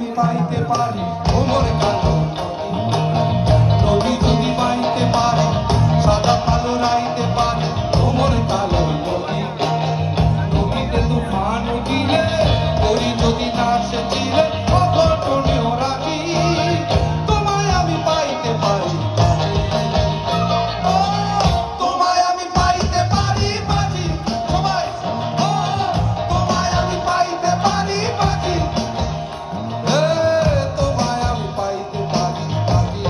যদি পাইতে পারি ভ্রমর কালো নদী যদি পাইতে পারি সাদা কালো রাইতে পারি ভ্রমর কালো নদী নদীতে তুফান উঠিলে করি যদি না সে চিলে অঘটনে রাখি তোমায় আমি পাইতে পারি তোমায় আমি পাইতে পারি বাজি সবাই তোমায় আমি পাইতে পারি বাজি তোমায় আমি পাইতে পারি বাজি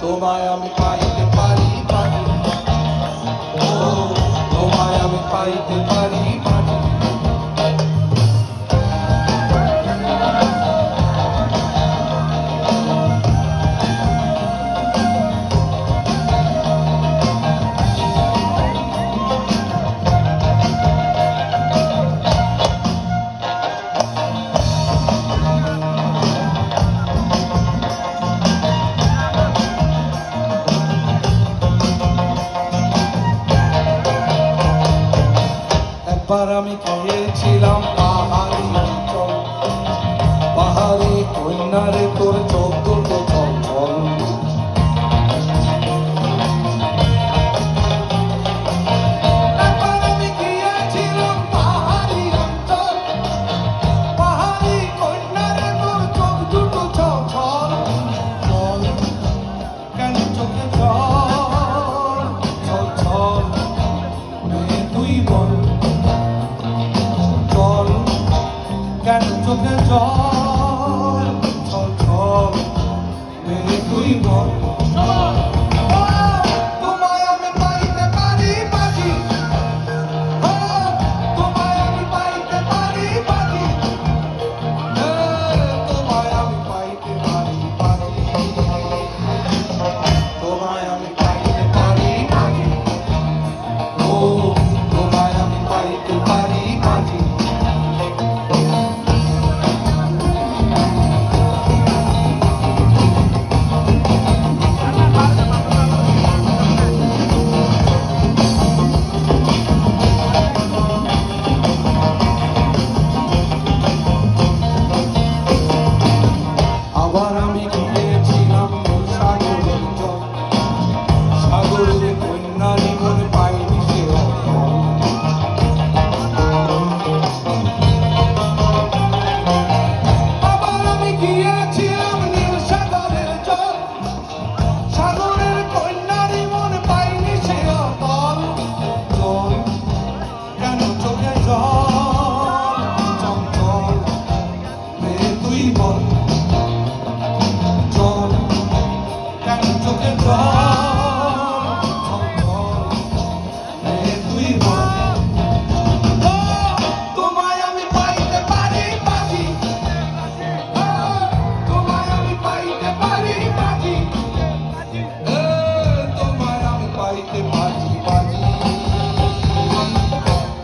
তোমায় আমি পাইতে পারি বাজি তোমায় আমি পাইতে পারি বাজি একবার আমি খেয়েছিলাম পাহাড়ি অঞ্চল পাহাড়ি কন্যারে তোর চোখ দুটো চঞ্চল একবার আমি খেয়েছিলাম পাহাড়ি অঞ্চল পাহাড়ি কন্যারে তোর চোখ দুটো চঞ্চল চল কেন চোখে জল চল চল মেয়ে তুই বল কেন চোখে জল ছল ছল মেরে তুই বল তোমায় আমি পাইতে পারি বাজি তোমায় আমি পাইতে পারি বাজি তোমায় আমি পাইতে পারি বাজি তোমায় আমি পাইতে পারি বাজি ও তোমায় আমি পাইতে পারি বাজি আবার আমি গিয়েছিলাম সাগরের জল সাগরের কন্যা জীবন পাইনি সে আবার আমি গিয়েছিলাম নীল সাগরের জল সাগরের কন্যা জীবন পাইনি সে অতল জল কেন চোখে জল চঞ্চল মেয়ে তুই বল জল কেন চোখে জল চঞ্চল মেয়ে তুই বল তোমায় আমি পাইতে পারি বাজি তোমায় আমি পাইতে পারি বাজি তোমায় আমি পাইতে পারি বাজি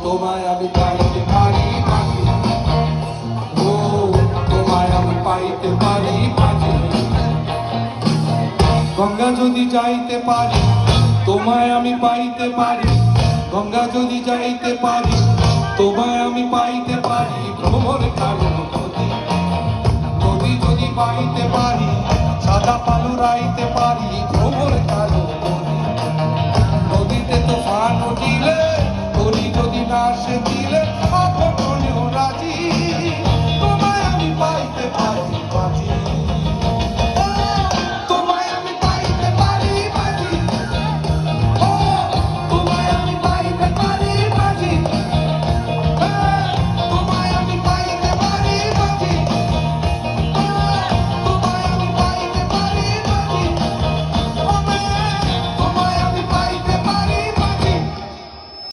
তোমায় আমি পাইতে পারি বাজি ও তোমায় আমি পাইতে পারি বাজি গঙ্গা যদি যাইতে পারি তোমায় আমি পাইতে পারি গঙ্গা যদি যাইতে পারি তোমায় আমি পাইতে পারি ভ্রমর কালো নদী নদী যদি পাইতে পারি সাদা পালু রাইতে পারি ভ্রমর কালো নদী নদীতে তুফান উঠিলে করি যদি না সে দিলে